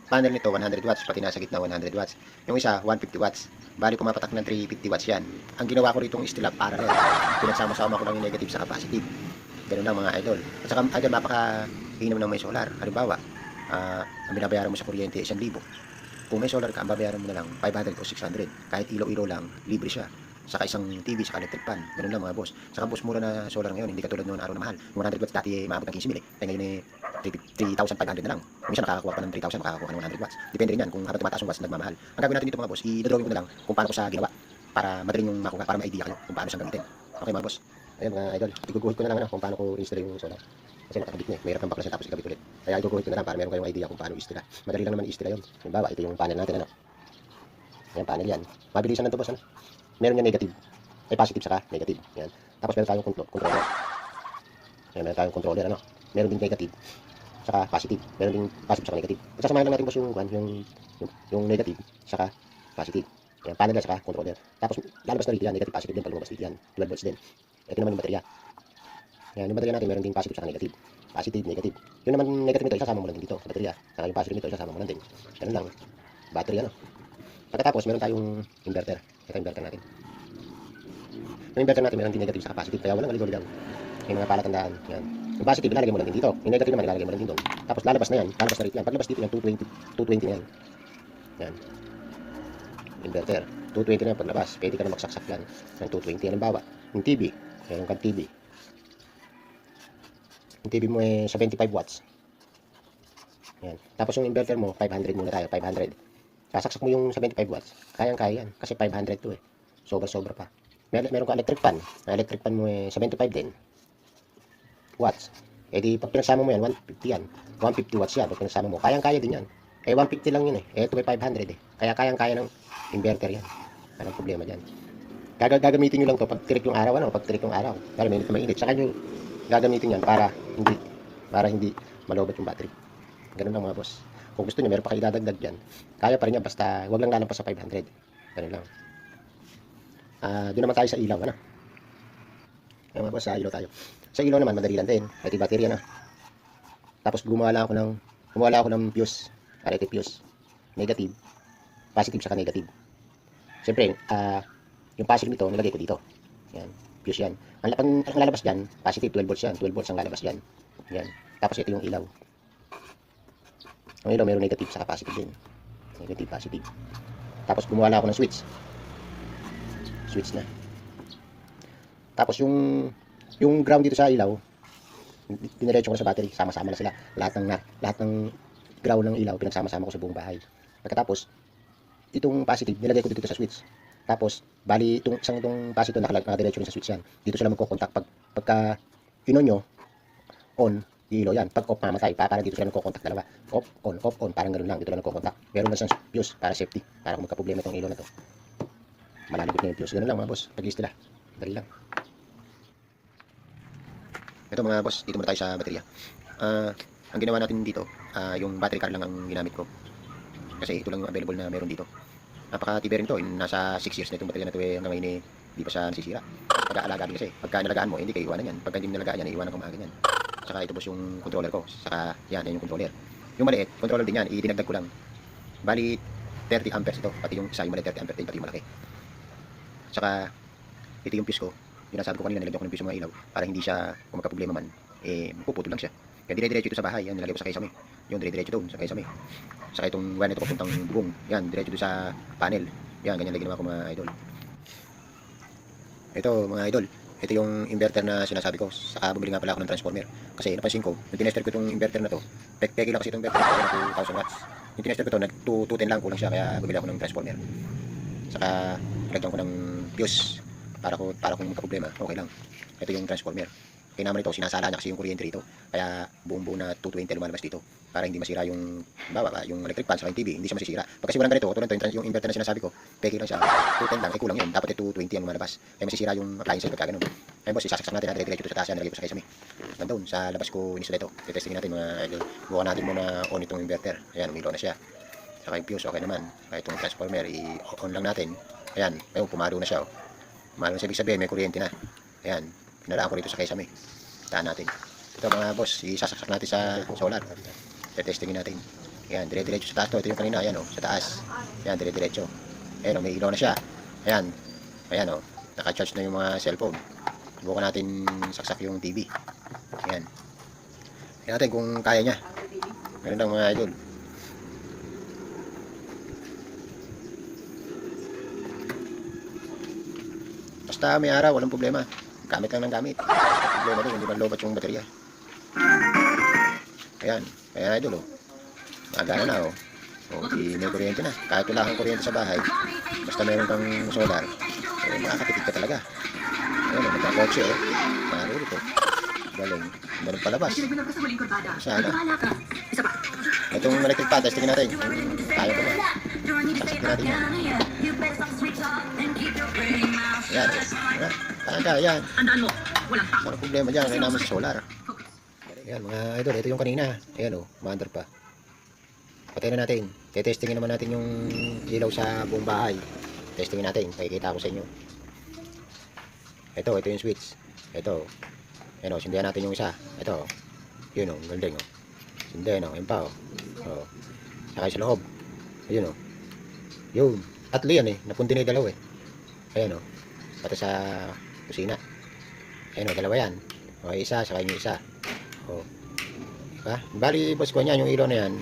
panel nito 100 watts, pati nasa gitna 100 watts. Yung isa 150 watts. Bali pumapatak ng 350 watts yan. Ang ginawa ko rito steel up parallel. Pinagsama-sama ko lang yung negative sa positive. Ganun lang mga idol. At saka idol, mapaka-inom ng may solar. Halimbawa, ang binabayaran mo sa kuryente 1,000. Kung may solar ka, ang babayaran mo na lang 500 o 600. Kahit ilaw-ilaw lang, libre siya. Saka isang TV, saka electric fan. Ganun lang mga boss. Saka boss, mura na solar ngayon. Hindi katulad noon araw na mahal. Yung 100 watts dati maabot ng 15,000 eh. Kaya ngayon eh 3,500 na lang. Minsan nakakakuha pa ng 3,000, makakakuha ka ng 100 watts. Depende rin yan kung habang tumataas yung watts, nagmamahal. Ang gagawin natin dito mga boss, i-drawing ko na lang kung paano ko sa ginawa. Para madaling yung makuha, para may idea kayo kung paano siyang gamitin. Okay mga boss. Ayun mga idol, iguguhit ko na lang kung paano ko install yung solar. Kasi nakakabit na eh. Mahirap ng baklasin tapos ikabit ulit. Kaya iguguhit ko na lang para meron kayong idea kung paano i-install. Madali lang naman i-install yun. Halimbawa, ito yung panel natin. Ano? Ayan, panel yan. Mabilisan na ito boss. Ano? Meron yan negative. Ay positive saka negative. Yan. Tapos meron tayong controller. Ayan, meron tayong controller. Ano? Meron din negative saka positive. Meron din positive saka negative. Sasamahin lang natin boss yung negative saka positive. Ayan, panel saka controller. Tapos lalabas na rito yan. Negative positive din. Palumabas rito yan. 12 volts din. Ito naman yung baterya. Ayan, yung baterya natin meron din positive saka negative. Positive, negative. Yung naman negative nito, isasama mo lang din dito sa baterya. Saka yung positive nito, isasama mo lang din. Ganun lang. Battery ano. Pagkatapos, meron tayong inverter. Ito inverter natin. Yung inverter natin, meron din negative sa positive. Kaya walang aligaw-ligaw. Yung mga palatandaan. Yan. Yung positive, ilalagay mo lang din dito. Yung negative naman, ilalagay mo lang din doon. Tapos lalabas na yan. Lalabas na rito yan. Paglabas dito yan, 220 na yan. Yan. Inverter. 220 na yan paglabas. Pwede ka na magsaksak yan. Ng 220. Halimbawa, yung TV. Meron kang TV. Yung TV mo eh 75 watts. Yan. Tapos yung inverter mo, 500 muna tayo. 500. Sasaksak mo yung 75 watts. Kayang-kaya yan. Kasi 500 to eh. Sobra-sobra pa. Meron ka electric fan. Ang electric fan mo eh 75 din. Watts. Eh di pag pinagsama mo yan, 150 yan. 150 watts yan. Pag pinagsama mo, kayang-kaya din yan. Eh 150 lang yun eh. Eh ito may 500 eh. Kaya kayang-kaya ng inverter yan. Anong problema dyan? Gagamitin nyo lang to pag tirik yung araw. Ano? Pag tirik yung araw. Dahil mainit na mainit. Saka nyo gagamitin yan para hindi malobot yung battery. Ganun lang mga boss. Kung gusto niyo meron pa kayo idadagdag dyan, kaya pa rin yan basta wag lang lalampas sa 500. Ganun lang. Doon naman tayo sa ilaw. Ano? Ayun mga boss, sa ilaw tayo. Sa ilaw naman, madali lang din. Ito yung battery na. Tapos gumawa ako ng fuse. Arete fuse. Negative. Positive saka negative. Siyempre, yung positive nito, nilagay ko dito. Yan. Fuse yan. Ang lalabas dyan, positive, 12 volts yan. 12 volts ang lalabas dyan. Yan. Tapos ito yung ilaw. Ang ilaw meron negative saka positive din. Negative, positive. Tapos gumawa ako ng switch. Switch na. Tapos yung ground dito sa ilaw, diniretso ko na sa battery. Sama-sama na sila. Lahat ng ground ng ilaw, pinagsama-sama ko sa buong bahay. Pagkatapos, itong positive, nilagay ko dito sa switch. Tapos, bali, itong positive nakadiretso rin sa switch yan. Dito sila magkocontact. Pagka inon nyo, on, ilaw yan. Pag off, mamatay. Para dito sila nagkocontact dalawa. Off, on. Parang ganoon lang. Dito lang nagkocontact. Meron na siyang fuse para safety. Para kung magka-problema itong ilaw na to. Malalagot na yung fuse. Ganoon lang mga boss. Pag-istila. Dali lang. Ito mga boss. Dito muna tayo sa baterya. Ang ginawa natin dito, yung battery car lang ang ginamit ko. Kasi ito lang yung available na meron dito. Napaka-tiber nito. Nasa 6 years na itong baterya na ito eh. Hanggang ngayon eh, di pa siya nasisira. Pag-aalagaan kasi. Pagka nalagaan mo, hindi kayo iwanan yan. Pagka hindi mo nalagaan yan, iiwanan ko maaga yan. Saka ito boss yung controller ko. Saka yan yung controller. Yung maliit, controller din yan. Idinagdag ko lang. Bali 30 amperes ito. Pati yung isa yung maliit 30 amperes din. Pati yung malaki. Saka ito yung fuse ko. Yung nasabi ko kanina, nilagyan ko ng fuse yung mga ilaw. Para hindi siya, kung magka-problema man, eh puputol lang siya. Kaya dire-diretso ito sa bahay. Yan, nilagay ko sa kisame. Yung dire-diretso doon sa kisame. Saka itong wire nito papuntang bubong. Yan, diretso doon sa panel. Yan, ganyan lang ginawa ko mga idol. Ito mga idol. Ito yung inverter na sinasabi ko. Saka bumili nga pala ako ng transformer. Kasi napansin ko, yung tinester ko itong inverter na to, peke lang kasi itong inverter na 2,000 watts. Yung tinester ko to, 210 lang kulang siya, kaya bumili ako ng transformer. Saka lagyan ko ng fuse para kung magka-problema, okay lang. Ito yung transformer. Kaya naman ito, sinasala niya kasi yung kuryente rito. Kaya buong-buo na 220 lumalabas dito. Para hindi masira yung electric fan sa yung TV, hindi siya masisira. Pag kasi walang ganito, tulad ito, yung inverter na sinasabi ko, peke lang siya. 210 lang, kulang yun. Dapat 220 ang lumalabas. Kaya masisira yung appliance pagka ganun. Ayun boss, isasaksak natin, dire-diretso ito sa taas yan, nalagay ko sa kisame. Nandun, sa labas ko inisula ito. Tetestingin natin mga idol. Bukan natin muna on itong inverter. Ayan, umilaw na siya. Saka yung fuse, okay naman. Kaya itong transformer, i-on lang natin. Ayan, ayun, pumalo na siya. Pumalo na siya, ibig sabihin, may kuryente na. Ayan, pinalaan ko rito sa kisame. Taan natin. Ito mga boss, isasaksak natin sa solar. Tetestingin natin. Ayan, dire-diretso sa taas to. Ito yung kanina, ayan o, sa taas. Ayan, dire-diretso. Ayan o, may ilaw na siya. Ayan, ayan o, naka-charge na yung mga cellphone. Subukan natin saksak yung TV. Ayan. Tingnan natin kung kaya niya. Ganun lang mga idol. Basta may araw, walang problema. Gamit lang ng gamit. Problema din, hindi man lobat yung baterya. Ayan, kaya idol o. Magana na o. O, may kuryente na. Kahit wala kang kuryente sa bahay, basta meron kang solar, eh, makakatipid ka talaga. Ayan, magkakotse o. Marunod o. Galing. Meron palabas. Sana. Itong electric pan, testingin natin. Kaya ko ba? Saksakin natin yan. Ayan. Ayan. Kaya yan. Walang problema dyan. Kaya naman sa solar. Ayan mga idol. Ito yung kanina. Ayan o. Maandar pa. Patayin na natin. Testingin naman natin yung ilaw sa buong bahay. Testingin natin. Pakikita ko sa inyo. Ito yung switch. Ito. Ayan o. Sindihan natin yung isa. Ito. Yun o. Gandeng o. Sindihan o. Ayan pa o. O. Saka sa loob. Ayun o. Yun. Tatlo yan eh. Napunti na yung dalaw eh. Ayan o. Pati sa kusina. Ayan o. Dalawa yan. O. Isa. Saka yung isa. O. Diba? Bali boss ko niyan. Yung ilaw na yan.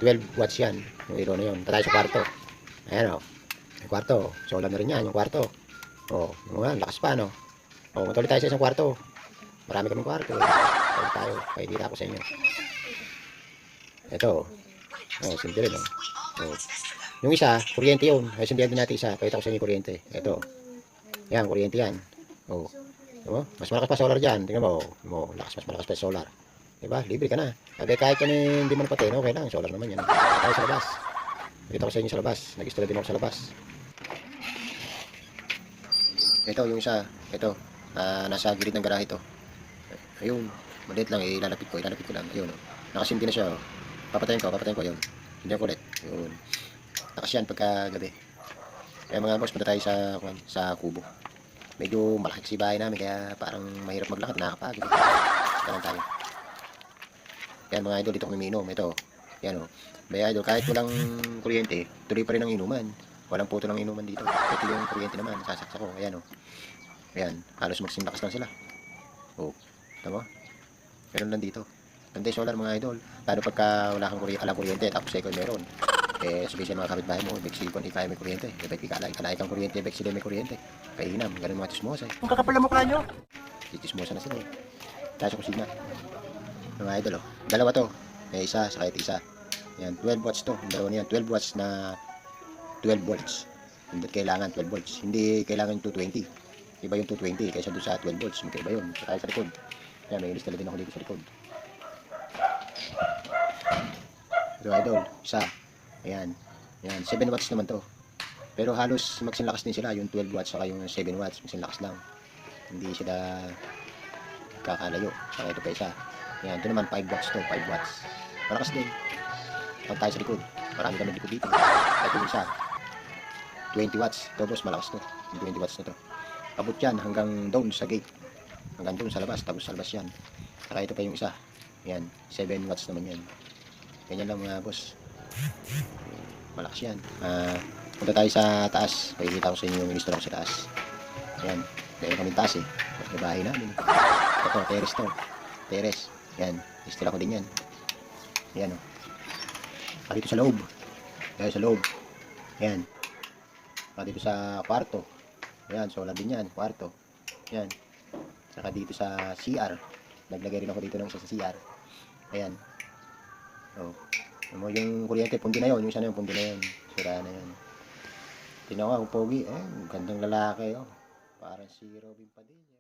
12 watts yan. Yung ilaw na yun. Patay sa kwarto. Ayan o. Yung kwarto. Solar na rin yan. Yung kwarto. O. Yung lakas pa no. O. Matuloy tayo sa isang kwarto. Marami kaming kwarto. Matuloy tayo. Pakikita ko sa inyo. Ito. O. Simple rin o. O. Yung isa. Kuryente yun. Ay sindihan din natin isa. Pakita ko sa inyo kuryente. Ito. Yan. Kuryente yan. O. Diba? Mas malakas pa solar dyan. Tingnan mo. O. Mas malakas pa solar. Diba? Libre ka na. Kahit yan hindi mo napatin, okay lang. Solar naman yan. Tayo sa labas. Nakita ko sa inyo sa labas. Nag-install din ako sa labas. Ito yung isa. Ito. Nasa gilid ng garahe ito. Ayun. Maliit lang. Ilalapit ko lang. Ayun. Nakasindi na siya. Papatayin ko. Ayun. Hindi ako ulit. Ayun. Nakas yan pagka gabi. Kaya mga boss, punta tayo sa kubo. Medyo malaki kasi bahay namin. Kaya parang mahirap maglakad. Nakakapagod. Kaya tayo. Yan mga idol, dito kami minom. Ito, yan o. Mga idol, kahit walang kuryente, tuloy pa rin ang inuman. Walang puto ng inuman dito. Ito yung kuryente naman, sasaksak ko. Ayan o. Ayan, halos magsimlakas lang sila. O, tama? Meron lang dito. Ganda solar mga idol. Lalo pagka wala kang kuryente, tapos second meron. Eh, sabihin siya mga kapitbahay mo, Bexilcon, ikaya may kuryente. Ibig ikalay kang kuryente, Bexilcon may kuryente. Kainam, ganun mga chismosa eh. Ang kakapal na mukha nyo. Chismosa na sila eh. Tayo sa kusina. Mga idol, dalawa to. May isa, saka ito isa. Yan, 12 watts to. Yung dalawa niyan, 12 watts na 12 volts. Hindi kailangan 12 volts. Hindi kailangan 220. Iba yung 220 kaysa doon sa 12 volts. Magkaiba yun. Saka sa likod. Yan, may install din ako dito sa likod. Ito idol, isa. Ayan. Yan, 7 watts naman to. Pero halos magsinlakas din sila. Yung 12 watts saka yung 7 watts. Magsinlakas lang. Hindi sila kakalayo. Saka ito pa isa. Yan, ito naman 5 watts to, 5 watts. Malakas din. Pag tayo sa likod. Marami kami likod dito. Ito yung isa. 20 watts. Ito boss, malakas to. Yung 20 watts na to. Abot yan hanggang down sa gate. Hanggang doon sa labas. Tapos sa labas yan. Saka ito pa yung isa. Yan, 7 watts naman yan. Ganyan lang mga boss. Malakas yan. Punta tayo sa taas. Pakikita ko sa inyo yung install ko sa taas. Yan. Meron kami taas eh. Sa bahay namin. Ito, terrace to. Terrace. Yan, install ako din yan. Yan o. Dito sa loob. Yan sa loob. Yan. Dito sa kwarto. Yan, solar din yan, kwarto. Yan. Saka dito sa CR. Naglagay rin ako dito ng isa sa CR. Ayan. O. Yung kuryente, pundi na yun. Yung isa na yun, pundi na yun. Sira na yun. Tinawa, ang pogi. Gandang lalaki. Parang si Robin Padilla.